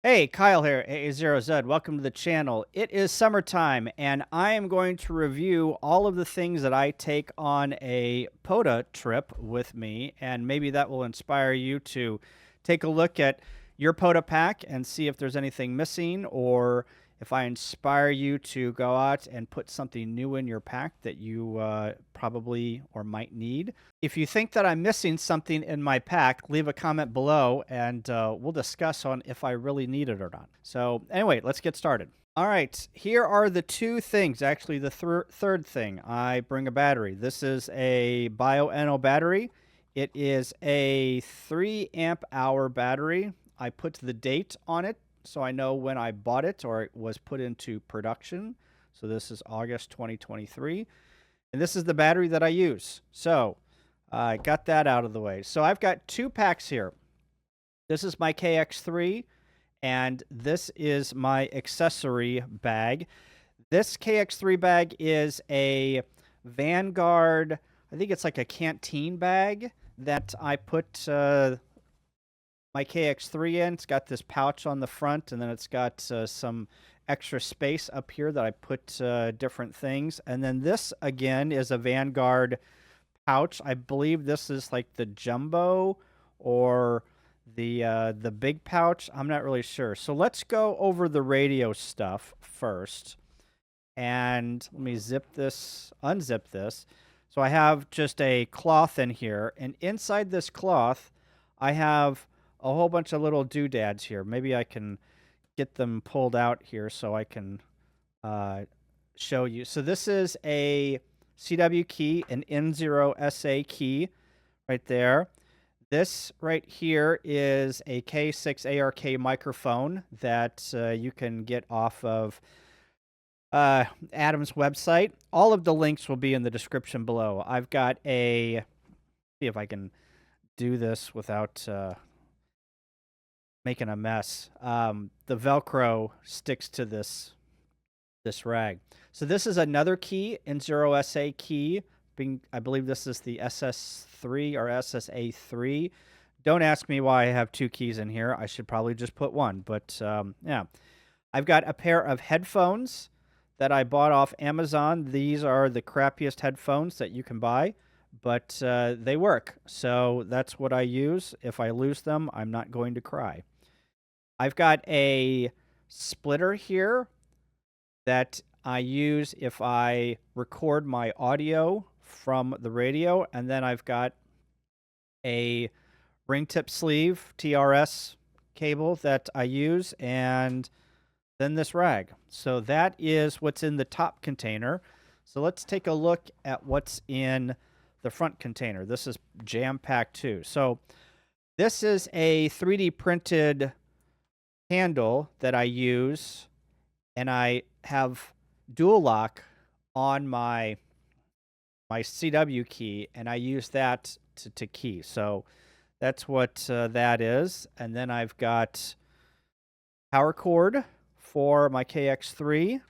Hey, Kyle here, AA0Z. Welcome to the channel. It is summertime, and I am going to review all of the things that I take on a POTA trip with me, and maybe that will inspire you to take a look at your POTA pack and see if there's anything missing, or if I inspire you to go out and put something new in your pack that you probably or might need. If you think that I'm missing something in my pack, leave a comment below and we'll discuss on if I really need it or not. So anyway, let's get started. All right, here are the two things. Actually, the third thing. I bring a battery. This is a Bio-Enno battery. It is a 3 amp hour battery. I put the date on it so I know when I bought it or it was put into production. So this is August 2023. And this is the battery that I use. So I got that out of the way. So I've got two packs here. This is my KX3 and this is my accessory bag. This KX3 bag is a Vanguard, I think it's like a canteen bag that I put my KX3 in. It's got this pouch on the front, and then it's got some extra space up here that I put different things. And then this, again, is a Vanguard pouch. I believe this is like the jumbo or the big pouch. I'm not really sure. So let's go over the radio stuff first. And let me unzip this. So I have just a cloth in here, and inside this cloth, I have a whole bunch of little doodads here. Maybe I can get them pulled out here so I can show you. So this is a CW key, an N0SA key right there. This right here is a K6ARK microphone that you can get off of Adam's website. All of the links will be in the description below. I've got see if I can do this without making a mess. The Velcro sticks to this rag. So this is another key, N0SA key. I believe this is the SS3 or SSA3. Don't ask me why I have two keys in here. I should probably just put one, but yeah. I've got a pair of headphones that I bought off Amazon. These are the crappiest headphones that you can buy, but they work. So that's what I use. If I lose them, I'm not going to cry. I've got a splitter here that I use if I record my audio from the radio, and then I've got a ring tip sleeve TRS cable that I use, and then this rag. So that is what's in the top container. So let's take a look at what's in the front container. This is jam-packed too. So this is a 3D printed handle that I use, and I have dual lock on my CW key, and I use that to key. So that's what that is. And then I've got power cord for my KX3.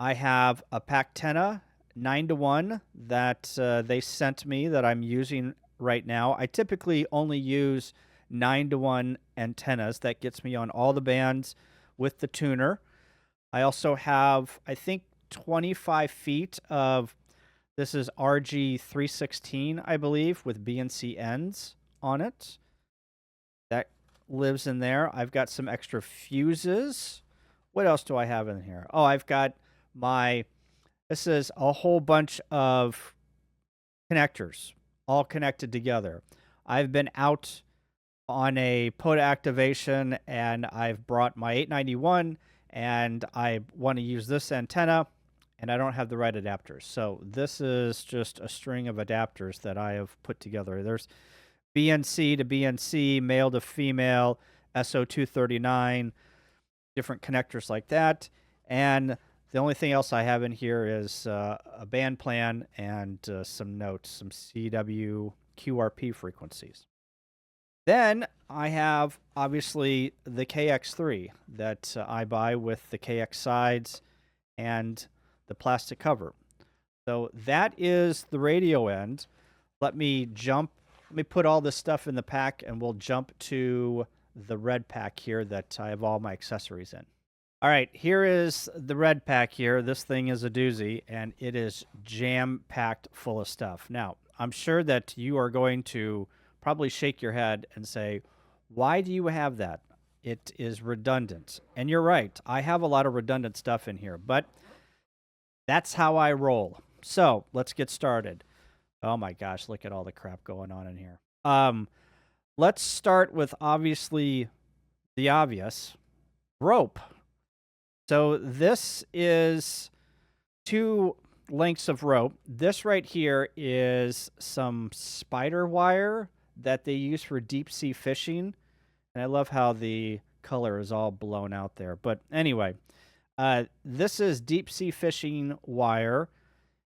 I have a Pactena 9-to-1 that they sent me that I'm using right now. I typically only use 9-to-1 antennas. That gets me on all the bands with the tuner. I also have, I think, 25 feet of, this is RG316, I believe, with BNC ends on it. That lives in there. I've got some extra fuses. What else do I have in here? Oh, I've got this is a whole bunch of connectors, all connected together. I've been out on a POTA activation, and I've brought my 891, and I want to use this antenna, and I don't have the right adapters. So this is just a string of adapters that I have put together. There's BNC to BNC, male to female, SO239, different connectors like that. And the only thing else I have in here is a band plan and some notes, some CW QRP frequencies. Then I have, obviously, the KX3 that I buy with the KX sides and the plastic cover. So that is the radio end. Let me put all this stuff in the pack, and we'll jump to the red pack here that I have all my accessories in. All right, here is the red pack here. This thing is a doozy, and it is jam-packed full of stuff. Now, I'm sure that you are going to probably shake your head and say, why do you have that? It is redundant. And you're right. I have a lot of redundant stuff in here, but that's how I roll. So let's get started. Oh my gosh, look at all the crap going on in here. Let's start with obviously the obvious, rope. So this is 2 lengths of rope. This right here is some spider wire that they use for deep sea fishing. And I love how the color is all blown out there. But anyway, this is deep sea fishing wire,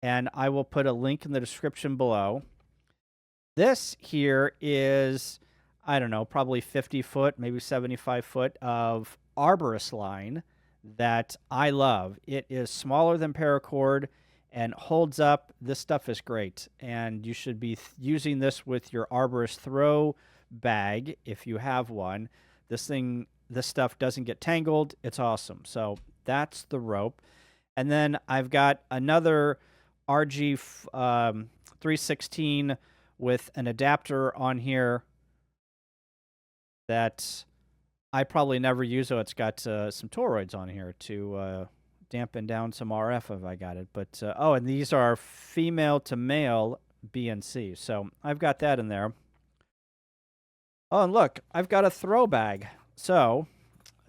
and I will put a link in the description below. This here is, I don't know, probably 50 foot, maybe 75 foot of arborist line that I love. It is smaller than paracord and holds up. This stuff is great, and you should be using this with your arborist throw bag if you have one. This stuff doesn't get tangled. It's awesome. So that's the rope. And then I've got another RG 316 with an adapter on here that I probably never use. So it's got some toroids on here to dampen down some RF if I got it. But oh, and these are female to male BNC. So I've got that in there. Oh, and look, I've got a throw bag. So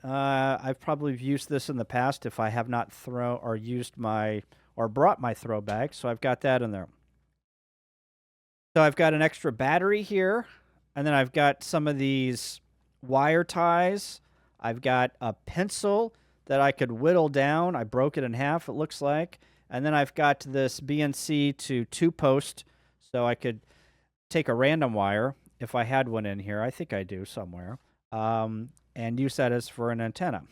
I've probably used this in the past if I have not thrown or used my or brought my throw bag. So I've got that in there. So I've got an extra battery here, and then I've got some of these wire ties. I've got a pencil that I could whittle down. I broke it in half, it looks like. And then I've got this BNC to 2-post, so I could take a random wire if I had one in here. I think I do somewhere. And use that as for an antenna.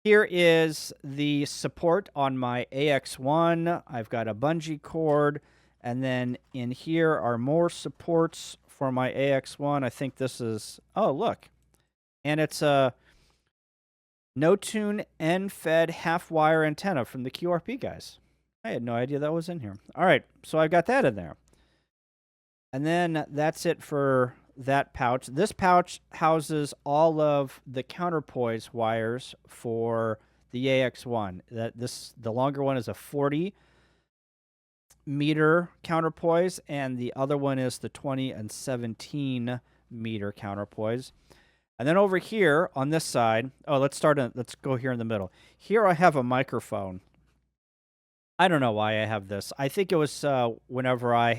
Here is the support on my AX1. I've got a bungee cord. And then in here are more supports for my AX1. I think this is, oh, look. And it's a no-tune endfed half-wire antenna from the QRP guys. I had no idea that was in here. All right, so I've got that in there. And then that's it for that pouch. This pouch houses all of the counterpoise wires for the AX1. The longer one is a 40 meter counterpoise, and the other one is the 20 and 17 meter counterpoise. And then over here on this side, oh, let's go here in the middle. Here I have a microphone. I don't know why I have this. I think it was whenever I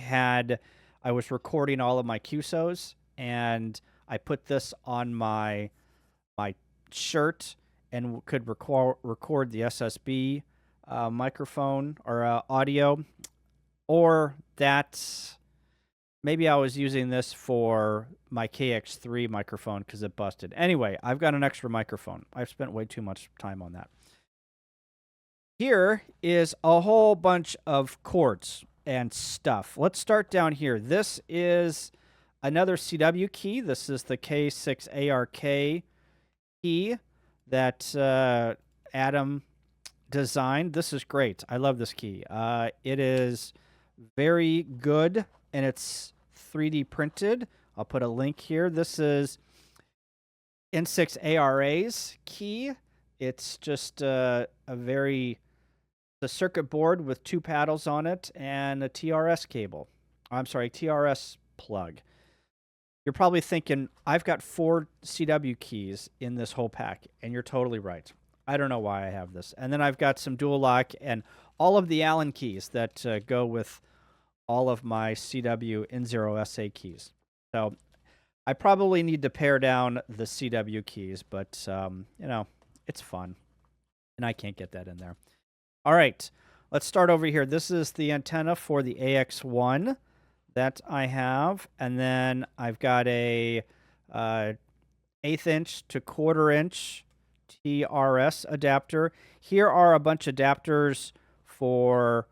was recording all of my QSOs, and I put this on my shirt and could record the SSB microphone or audio. Or that maybe I was using this for my KX3 microphone because it busted. Anyway, I've got an extra microphone. I've spent way too much time on that. Here is a whole bunch of cords and stuff. Let's start down here. This is another CW key. This is the K6ARK key that Adam designed. This is great. I love this key. It is very good, and it's 3D printed. I'll put a link here. This is N6ARA's key. It's just the circuit board with 2 paddles on it and a TRS cable. I'm sorry, TRS plug. You're probably thinking, I've got 4 CW keys in this whole pack, and you're totally right. I don't know why I have this. And then I've got some dual lock and all of the Allen keys that go with all of my CW N0SA keys. So I probably need to pare down the CW keys, but, you know, it's fun. And I can't get that in there. All right, let's start over here. This is the antenna for the AX1 that I have. And then I've got a 1/8 inch to 1/4 inch TRS adapter. Here are a bunch of adapters for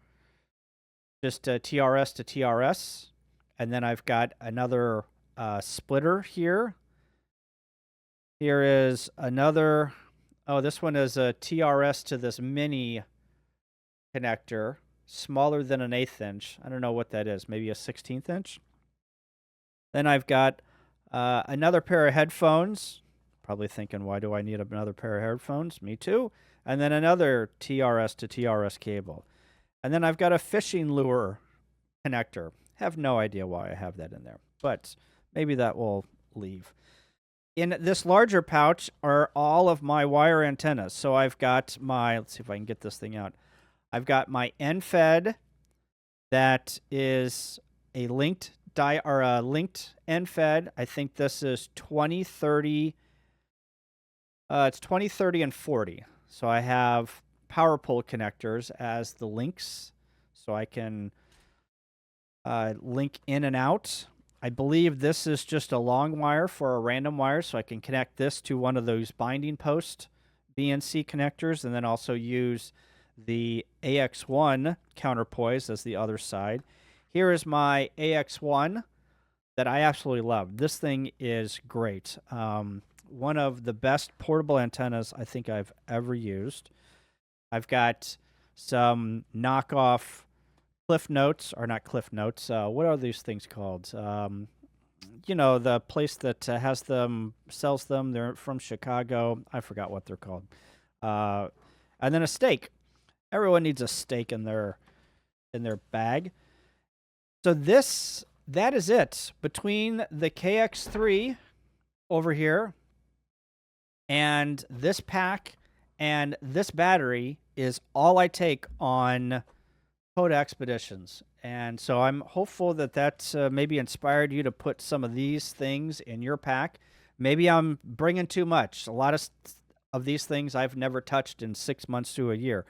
just TRS to TRS. And then I've got another splitter here Here is another. Oh, this one is a TRS to this mini connector, smaller than an 1/8 inch. I don't know what that is, maybe a 16th inch. Then I've got another pair of headphones. Probably thinking, why do I need another pair of headphones? Me too. And then another TRS to TRS cable. And then I've got a fishing lure connector. Have no idea why I have that in there, but maybe that will leave. In this larger pouch are all of my wire antennas. So I've got my, let's see if I can get this thing out. I've got my endfed that is a linked linked endfed. I think this is 20, 30. It's 20, 30, and 40. So I have power pole connectors as the links, so I can link in and out. I believe this is just a long wire for a random wire, so I can connect this to one of those binding post BNC connectors, and then also use the AX1 counterpoise as the other side. Here is my AX1 that I absolutely love. This thing is great. One of the best portable antennas I think I've ever used. I've got some knockoff Cliff Notes, or not Cliff Notes. What are these things called? You know, the place that has them, sells them. They're from Chicago. I forgot what they're called. And then a steak. Everyone needs a steak in their bag. So that is it. Between the KX3 over here and this pack and this battery is all I take on POTA expeditions. And so I'm hopeful that that's maybe inspired you to put some of these things in your pack. Maybe I'm bringing too much. A lot of these things I've never touched in 6 months to a year.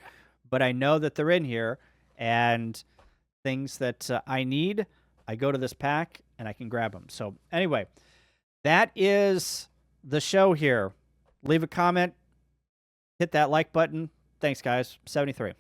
But I know that they're in here, and things that I need, I go to this pack and I can grab them. So anyway, that is the show here. Leave a comment, hit that like button. Thanks, guys. 73.